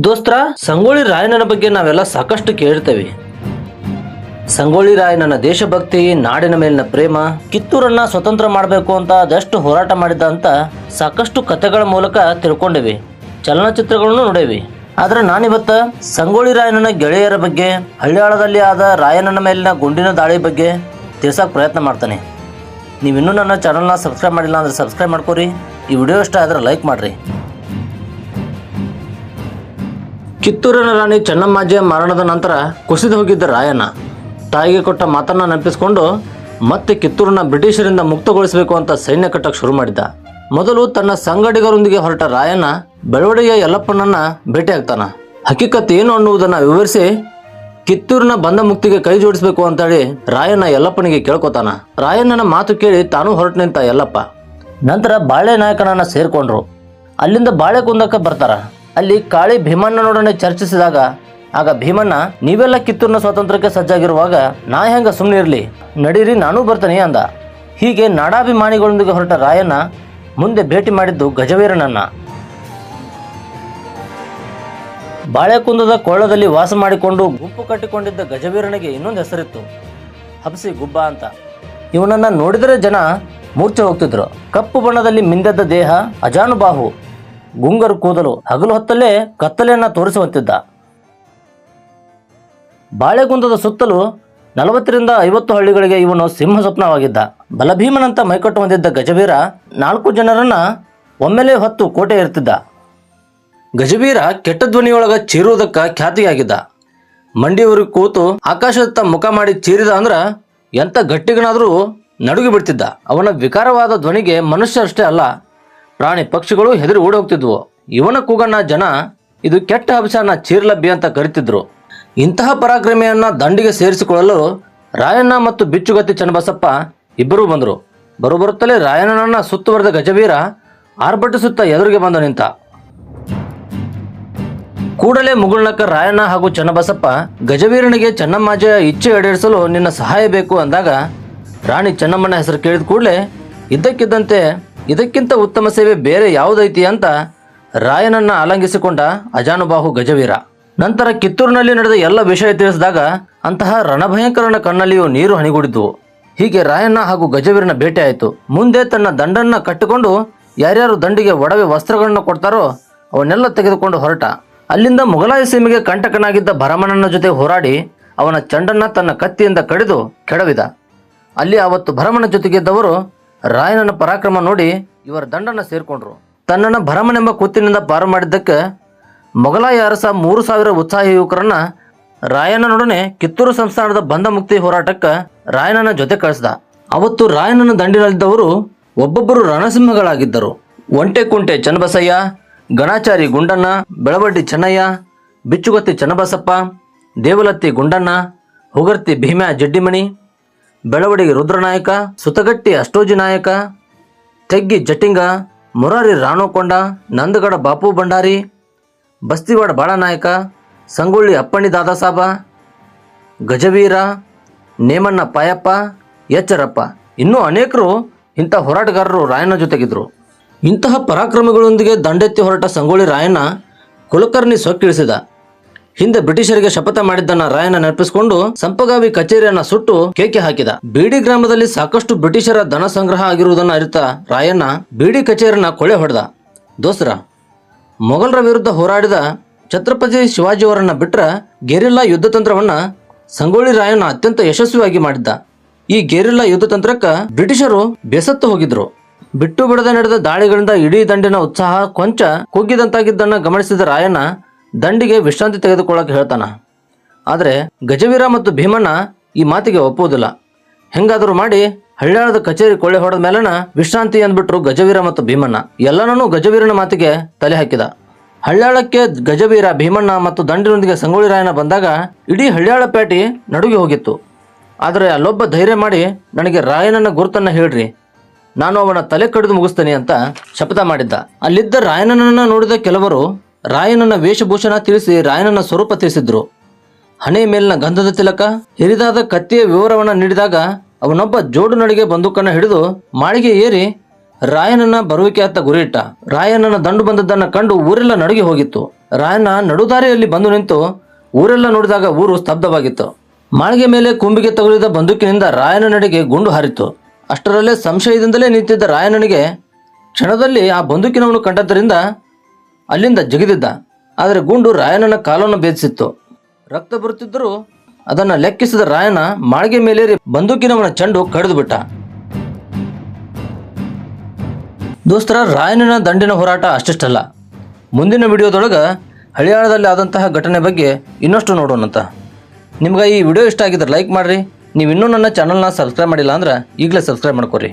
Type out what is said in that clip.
ದೋಸ್ತ್ರ, ಸಂಗೊಳ್ಳಿ ರಾಯಣ್ಣನ ಬಗ್ಗೆ ನಾವೆಲ್ಲ ಸಾಕಷ್ಟು ಕೇಳ್ತೇವೆ. ಸಂಗೊಳ್ಳಿ ರಾಯಣ್ಣನ ದೇಶಭಕ್ತಿ, ನಾಡಿನ ಮೇಲಿನ ಪ್ರೇಮ, ಕಿತ್ತೂರನ್ನ ಸ್ವತಂತ್ರ ಮಾಡಬೇಕು ಅಂತ ಅದೆಷ್ಟು ಹೋರಾಟ ಮಾಡಿದ್ದ ಅಂತ ಸಾಕಷ್ಟು ಕಥೆಗಳ ಮೂಲಕ ತಿಳ್ಕೊಂಡೇವಿ, ಚಲನಚಿತ್ರಗಳನ್ನು ನೋಡೇವಿ. ಆದ್ರೆ ನಾನಿವತ್ತ ಸಂಗೊಳ್ಳಿ ರಾಯಣ್ಣನ ಗೆಳೆಯರ ಬಗ್ಗೆ, ಹಳ್ಯಾಳದಲ್ಲಿ ಆದ ರಾಯಣ್ಣನ ಮೇಲಿನ ಗುಂಡಿನ ದಾಳಿ ಬಗ್ಗೆ ತಿಳಿಸೋಕೆ ಪ್ರಯತ್ನ ಮಾಡ್ತಾನೆ. ನೀವಿನ್ನೂ ನನ್ನ ಚಾನಲ್ನ ಸಬ್ಸ್ಕ್ರೈಬ್ ಮಾಡಿಲ್ಲ ಅಂದ್ರೆ ಸಬ್ಸ್ಕ್ರೈಬ್ ಮಾಡ್ಕೋರಿ. ಈ ವಿಡಿಯೋ ಇಷ್ಟ ಆದ್ರೆ ಲೈಕ್ ಮಾಡ್ರಿ. ಕಿತ್ತೂರಿನ ರಾಣಿ ಚೆನ್ನಮ್ಮಾಜಿಯ ಮರಣದ ನಂತರ ಕುಸಿದು ಹೋಗಿದ್ದ ರಾಯಣ್ಣ ತಾಯಿಗೆ ಕೊಟ್ಟ ಮಾತನ್ನ ನೆನಪಿಸಿಕೊಂಡು ಮತ್ತೆ ಕಿತ್ತೂರನ್ನ ಬ್ರಿಟಿಷರಿಂದ ಮುಕ್ತಗೊಳಿಸಬೇಕು ಅಂತ ಸೈನ್ಯ ಕಟ್ಟಕ್ಕೆ ಶುರು ಮಾಡಿದ್ದ. ಮೊದಲು ತನ್ನ ಸಂಗಡಿಗರೊಂದಿಗೆ ಹೊರಟ ರಾಯಣ್ಣ ಬೆಳವಡಿಗೆಯ ಯಲ್ಲಪ್ಪನನ್ನ ಭೇಟಿಯಾಗ್ತಾನ. ಹಕೀಕತ್ ಏನು ಅನ್ನುವುದನ್ನ ವಿವರಿಸಿ ಕಿತ್ತೂರಿನ ಬಂಧ ಮುಕ್ತಿಗೆ ಕೈ ಜೋಡಿಸಬೇಕು ಅಂತೇಳಿ ರಾಯಣ್ಣ ಯಲ್ಲಪ್ಪನಿಗೆ ಕೇಳ್ಕೊತಾನ. ರಾಯಣ್ಣನ ಮಾತು ಕೇಳಿ ತಾನು ಹೊರಟು ನಿಂತ ಯಲ್ಲಪ್ಪ ನಂತರ ಬಾಳೆ ನಾಯಕನನ್ನ ಸೇರ್ಕೊಂಡ್ರು. ಅಲ್ಲಿಂದ ಬಾಳೆಕುಂದಕ್ಕೆ ಬರ್ತಾರ. ಅಲ್ಲಿ ಕಾಳಿ ಭೀಮಣ್ಣನೊಡನೆ ಚರ್ಚಿಸಿದಾಗ ಆಗ ಭೀಮಣ್ಣ, ನೀವೆಲ್ಲ ಕಿತ್ತೂರಿನ ಸ್ವಾತಂತ್ರ್ಯಕ್ಕೆ ಸಜ್ಜಾಗಿರುವಾಗ ನಾ ಹೆಂಗ ಸುಮ್ಮನೆ ಇರಲಿ, ನಡೀರಿ ನಾನೂ ಬರ್ತೀನಿ ಅಂದ. ಹೀಗೆ ನಾಡಾಭಿಮಾನಿಗಳೊಂದಿಗೆ ಹೊರಟ ರಾಯಣ್ಣ ಮುಂದೆ ಭೇಟಿ ಮಾಡಿದ್ದು ಗಜವೀರನನ್ನ. ಬಾಳೆಕುಂದದ ಕೊಳ್ಳದಲ್ಲಿ ವಾಸ ಮಾಡಿಕೊಂಡು ಗುಂಪು ಕಟ್ಟಿಕೊಂಡಿದ್ದ ಗಜವೀರನಿಗೆ ಇನ್ನೊಂದು ಹೆಸರಿತ್ತು, ಹಬಸಿ ಗುಬ್ಬ ಅಂತ. ಇವನನ್ನ ನೋಡಿದರೆ ಜನ ಮೂರ್ಛೆ ಹೋಗ್ತಿದ್ರು. ಕಪ್ಪು ಬಣ್ಣದಲ್ಲಿ ಮಿಂದೆದ್ದ ದೇಹ, ಅಜಾನುಬಾಹು, ಗುಂಗರು ಕೂದಲು, ಹಗಲು ಹೊತ್ತಲ್ಲೇ ಕತ್ತಲೆಯನ್ನ ತೋರಿಸುವಂತಿದ್ದ. ಬಾಳೆಗುಂದದ ಸುತ್ತಲೂ 40ರಿಂದ 50 ಹಳ್ಳಿಗಳಿಗೆ ಇವನು ಸಿಂಹ ಸ್ವಪ್ನವಾಗಿದ್ದ. ಬಲಭೀಮನಂತ ಮೈಕಟ್ಟು ಹೊಂದಿದ್ದ ಗಜವೀರ 4 ಜನರನ್ನ ಒಮ್ಮೆಲೆ ಹೊತ್ತು ಕೋಟೆ ಇರ್ತಿದ್ದ. ಗಜವೀರ ಕೆಟ್ಟ ಧ್ವನಿಯೊಳಗ ಚೀರುವುದಕ್ಕ ಖ್ಯಾತಿಯಾಗಿದ್ದ. ಮಂಡಿಯವರಿಗೆ ಕೂತು ಆಕಾಶದತ್ತ ಮುಖ ಮಾಡಿ ಚೀರಿದ ಅಂದ್ರ ಎಂಥ ಗಟ್ಟಿಗನಾದರೂ ನಡುಗಿ ಬಿಡ್ತಿದ್ದ. ಅವನ ವಿಕಾರವಾದ ಧ್ವನಿಗೆ ಮನುಷ್ಯರಷ್ಟೇ ಅಲ್ಲ, ಪ್ರಾಣಿ ಪಕ್ಷಿಗಳು ಹೆದರಿ ಓಡಿ ಹೋಗ್ತಿದ್ವು. ಇವನ ಕೂಗನ್ನ ಜನ ಇದು ಕೆಟ್ಟ ಹಬಸನ ಚೀರ್ಲಬ್ಬಿ ಅಂತ ಕರಿತಿದ್ರು. ಇಂತಹ ಪರಾಕ್ರಮಿಯನ್ನ ದಂಡಿಗೆ ಸೇರಿಸಿಕೊಳ್ಳಲು ರಾಯಣ್ಣ ಮತ್ತು ಬಿಚ್ಚುಗತ್ತಿ ಚನ್ನಬಸಪ್ಪ ಇಬ್ಬರೂ ಬಂದರು. ಬರುತ್ತಲೇ ರಾಯಣ್ಣನನ್ನ ಸುತ್ತುವರೆದ ಗಜವೀರ ಆರ್ಭಟಿಸುತ್ತಾ ಎದುರಿಗೆ ಬಂದು ನಿಂತ. ಕೂಡಲೇ ಮುಗುಳ್ನಕ್ಕ ರಾಯಣ್ಣ ಹಾಗೂ ಚನ್ನಬಸಪ್ಪ ಗಜವೀರನಿಗೆ ಚೆನ್ನಮ್ಮಾಜಿಯ ಇಚ್ಛೆ ಈಡೇರಿಸಲು ನಿನ್ನ ಸಹಾಯ ಬೇಕು ಅಂದಾಗ ರಾಣಿ ಚೆನ್ನಮ್ಮನ ಹೆಸರು ಕೇಳಿದ ಕೂಡಲೇ ಇದ್ದಕ್ಕಿದ್ದಂತೆ ಇದಕ್ಕಿಂತ ಉತ್ತಮ ಸೇವೆ ಬೇರೆ ಯಾವುದೈತಿ ಅಂತ ರಾಯನನ್ನ ಆಲಂಗಿಸಿಕೊಂಡ ಅಜಾನುಬಾಹು ಗಜವೀರ. ನಂತರ ಕಿತ್ತೂರಿನಲ್ಲಿ ನಡೆದ ಎಲ್ಲ ವಿಷಯ ತಿಳಿಸಿದಾಗ ಅಂತಹ ರಣಭಯಂಕರನ ಕಣ್ಣಲ್ಲಿಯೂ ನೀರು ಹನಿಗೂಡಿದ್ವು. ಹೀಗೆ ರಾಯಣ್ಣ ಹಾಗೂ ಗಜವೀರನ ಭೇಟಿ ಆಯಿತು. ಮುಂದೆ ತನ್ನ ದಂಡನ್ನ ಕಟ್ಟಿಕೊಂಡು ಯಾರ್ಯಾರು ದಂಡಿಗೆ ಒಡವೆ ವಸ್ತ್ರಗಳನ್ನು ಕೊಡ್ತಾರೋ ಅವನ್ನೆಲ್ಲ ತೆಗೆದುಕೊಂಡು ಹೊರಟ. ಅಲ್ಲಿಂದ ಮೊಘಲಾಯ ಸೀಮೆಗೆ ಕಂಟಕನಾಗಿದ್ದ ಭರಮಣ್ಣನ ಜೊತೆ ಹೋರಾಡಿ ಅವನ ಚಂಡನ್ನ ತನ್ನ ಕತ್ತಿಯಿಂದ ಕಡಿದು ಕೆಡವಿದ. ಅಲ್ಲಿ ಆವತ್ತು ಭರಮನ ಜೊತೆಗಿದ್ದವರು ರಾಯಣ್ಣನ ಪರಾಕ್ರಮ ನೋಡಿ ಇವರ ದಂಡನ್ನ ಸೇರ್ಕೊಂಡ್ರು. ತನ್ನನ್ನು ಭರಮನೆಂಬ ಕುತ್ತಿನಿಂದ ಪಾರು ಮಾಡಿದ್ದಕ್ಕೆ ಮೊಘಲಾಯ ಅರಸ 3000 ಉತ್ಸಾಹಿ ಯುವಕರನ್ನ ರಾಯಣ್ಣನೊಡನೆ ಕಿತ್ತೂರು ಸಂಸ್ಥಾನದ ಬಂಧ ಮುಕ್ತಿ ಹೋರಾಟಕ್ಕೆ ರಾಯಣ್ಣನ ಜೊತೆ ಕಳಿಸ್ದ. ಅವತ್ತು ರಾಯಣ್ಣನ ದಂಡಿನಲ್ಲಿದ್ದವರು ಒಬ್ಬೊಬ್ಬರು ರಣಸಿಂಹಗಳಾಗಿದ್ದರು. ಒಂಟೆ ಕುಂಟೆ ಚನ್ನಬಸಯ್ಯ, ಗಣಾಚಾರಿ ಗುಂಡಣ್ಣ, ಬೆಳವಡ್ಡಿ ಚೆನ್ನಯ್ಯ, ಬಿಚ್ಚುಗತ್ತಿ ಚನ್ನಬಸಪ್ಪ, ದೇವಲತ್ತಿ ಗುಂಡಣ್ಣ, ಹುಗರ್ತಿ ಭೀಮ್ಯಾ ಜಡ್ಡಿಮಣಿ, ಬೆಳವಡಿಗೆ ರುದ್ರನಾಯಕ, ಸುತಗಟ್ಟಿ ಅಷ್ಟೋಜಿ ನಾಯಕ, ತೆಗ್ಗಿ ಜಟಿಂಗ, ಮುರಾರಿ ರಾಣೋಕೊಂಡ, ನಂದಗಡ ಬಾಪು ಭಂಡಾರಿ, ಬಸ್ತಿವಾಡ ಬಾಳನಾಯಕ, ಸಂಗೊಳ್ಳಿ ಅಪ್ಪಣ್ಣಿ ದಾದಾಸಾಬ, ಗಜವೀರ, ನೇಮಣ್ಣ ಪಾಯಪ್ಪ, ಎಚ್ಚರಪ್ಪ, ಇನ್ನೂ ಅನೇಕರು ಇಂಥ ಹೋರಾಟಗಾರರು ರಾಯಣ್ಣ ಜೊತೆಗಿದ್ರು. ಇಂತಹ ಪರಾಕ್ರಮಿಗಳೊಂದಿಗೆ ದಂಡೆತ್ತಿ ಹೊರಟ ಸಂಗೊಳ್ಳಿ ರಾಯಣ್ಣ ಕುಲಕರ್ಣಿ ಸೊಕ್ಕಿಳಿಸಿದ. ಹಿಂದೆ ಬ್ರಿಟಿಷರಿಗೆ ಶಪಥ ಮಾಡಿದ್ದನ್ನ ರಾಯಣ್ಣ ನೆನಪಿಸಿಕೊಂಡು ಸಂಪಗಾವಿ ಕಚೇರಿಯನ್ನ ಸುಟ್ಟು ಕೇಕೆ ಹಾಕಿದ. ಬೀಡಿ ಗ್ರಾಮದಲ್ಲಿ ಸಾಕಷ್ಟು ಬ್ರಿಟಿಷರ ಧನ ಸಂಗ್ರಹ ಆಗಿರುವುದನ್ನು ಅರಿತ ರಾಯಣ್ಣ ಬೀಡಿ ಕಚೇರಿಯನ್ನ ಕೊಳೆ ಹೊಡೆದ. ದೋಸ್ತರ, ಮೊಘಲರ ವಿರುದ್ಧ ಹೋರಾಡಿದ ಛತ್ರಪತಿ ಶಿವಾಜಿಯವರನ್ನ ಬಿಟ್ರ ಗೆರಿಲ್ಲಾ ಯುದ್ಧ ತಂತ್ರವನ್ನ ಸಂಗೊಳ್ಳಿ ರಾಯಣ್ಣ ಅತ್ಯಂತ ಯಶಸ್ವಿಯಾಗಿ ಮಾಡಿದ್ದ. ಈ ಗೆರಿಲ್ಲಾ ಯುದ್ಧ ತಂತ್ರಕ್ಕ ಬ್ರಿಟಿಷರು ಬೆಸತ್ತು ಹೋಗಿದ್ರು. ಬಿಟ್ಟು ಬಿಡದೆ ನಡೆದ ದಾಳಿಗಳಿಂದ ಇಡೀ ದಂಡಿನ ಉತ್ಸಾಹ ಕೊಂಚ ಕುಗ್ಗಿದಂತಾಗಿದ್ದನ್ನ ಗಮನಿಸಿದ ರಾಯಣ್ಣ ದಂಡಿಗೆ ವಿಶ್ರಾಂತಿ ತೆಗೆದುಕೊಳ್ಳಕ್ಕೆ ಹೇಳ್ತಾನ. ಆದರೆ ಗಜವೀರ ಮತ್ತು ಭೀಮಣ್ಣ ಈ ಮಾತಿಗೆ ಒಪ್ಪುವುದಿಲ್ಲ. ಹೆಂಗಾದರೂ ಮಾಡಿ ಹಳ್ಯಾಳದ ಕಚೇರಿ ಕೊಳ್ಳೆ ಹೊಡೆದ ಮೇಲನ ವಿಶ್ರಾಂತಿ ಅಂದ್ಬಿಟ್ರು ಗಜವೀರ ಮತ್ತು ಭೀಮಣ್ಣ. ಎಲ್ಲನೂ ಗಜವೀರನ ಮಾತಿಗೆ ತಲೆ ಹಾಕಿದ. ಹಳ್ಯಾಳಕ್ಕೆ ಗಜವೀರ, ಭೀಮಣ್ಣ ಮತ್ತು ದಂಡಿನೊಂದಿಗೆ ಸಂಗೊಳ್ಳಿ ರಾಯಣ್ಣ ಬಂದಾಗ ಇಡೀ ಹಳ್ಯಾಳ ಪೇಟೆ ನಡುಗಿ ಹೋಗಿತ್ತು. ಆದರೆ ಅಲ್ಲೊಬ್ಬ ಧೈರ್ಯ ಮಾಡಿ, ನನಗೆ ರಾಯಣ್ಣನ ಗುರುತನ್ನ ಹೇಳ್ರಿ, ನಾನು ಅವನ ತಲೆ ಕಡಿದು ಮುಗಿಸ್ತೇನೆ ಅಂತ ಶಪಥ ಮಾಡಿದ್ದ. ಅಲ್ಲಿದ್ದ ರಾಯಣ್ಣನನ್ನ ನೋಡಿದ ಕೆಲವರು ರಾಯಣ್ಣನ ವೇಷಭೂಷಣ ತಿಳಿಸಿ ರಾಯಣ್ಣನ ಸ್ವರೂಪ ತಿಳಿಸಿದ್ರು. ಹಣೆ ಮೇಲಿನ ಗಂಧದ ತಿಲಕ, ಹಿರಿದಾದ ಕತ್ತಿಯ ವಿವರವನ್ನು ನೀಡಿದಾಗ ಅವನೊಬ್ಬ ಜೋಡು ನಡಿಗೆ ಬಂದೂಕನ್ನು ಹಿಡಿದು ಮಾಳಿಗೆ ಏರಿ ರಾಯನನ್ನ ಬರುವಿಕೆಯತ್ತ ಗುರಿಯಿಟ್ಟ. ರಾಯಣ್ಣನ ದಂಡು ಬಂದದ್ದನ್ನ ಕಂಡು ಊರೆಲ್ಲ ನಡುಗಿ ಹೋಗಿತ್ತು. ರಾಯಣ್ಣ ನಡುದಾರಿಯಲ್ಲಿ ಬಂದು ನಿಂತು ಊರೆಲ್ಲ ನೋಡಿದಾಗ ಊರು ಸ್ತಬ್ಧವಾಗಿತ್ತು. ಮಾಳಿಗೆ ಮೇಲೆ ಕುಂಬಿಗೆ ತಗುಲಿದ ಬಂದೂಕಿನಿಂದ ರಾಯನ ನಡೆಗೆ ಗುಂಡು ಹಾರಿತು. ಅಷ್ಟರಲ್ಲೇ ಸಂಶಯದಿಂದಲೇ ನಿಂತಿದ್ದ ರಾಯಣ್ಣನಿಗೆ ಕ್ಷಣದಲ್ಲಿ ಆ ಬಂದೂಕಿನವನು ಕಂಡದ್ದರಿಂದ ಅಲ್ಲಿಂದ ಜಿಗಿದಿದ್ದ. ಆದರೆ ಗುಂಡು ರಾಯಣ್ಣನ ಕಾಲನ್ನು ಭೇದಿಸಿತ್ತು. ರಕ್ತ ಬರುತ್ತಿದ್ದರೂ ಅದನ್ನು ಲೆಕ್ಕಿಸಿದ ರಾಯಣ್ಣ ಮಾಳಿಗೆ ಮೇಲೇರಿ ಬಂದೂಕಿನವನ ಚೆಂಡು ಕಡಿದು ಬಿಟ್ಟ. ದೋಸ್ತರ, ರಾಯಣ್ಣನ ದಂಡಿನ ಹೋರಾಟ ಅಷ್ಟಿಷ್ಟಲ್ಲ. ಮುಂದಿನ ವಿಡಿಯೋದೊಳಗೆ ಹಳಿಯಾಳದಲ್ಲಿ ಆದಂತಹ ಘಟನೆ ಬಗ್ಗೆ ಇನ್ನಷ್ಟು ನೋಡೋಣಂತ. ನಿಮ್ಗೆ ಈ ವಿಡಿಯೋ ಇಷ್ಟ ಆಗಿದ್ರೆ ಲೈಕ್ ಮಾಡಿರಿ. ನೀವು ಇನ್ನೂ ನನ್ನ ಚಾನಲ್ನ ಸಬ್ಸ್ಕ್ರೈಬ್ ಮಾಡಿಲ್ಲ ಅಂದ್ರೆ ಈಗಲೇ ಸಬ್ಸ್ಕ್ರೈಬ್ ಮಾಡ್ಕೊರಿ.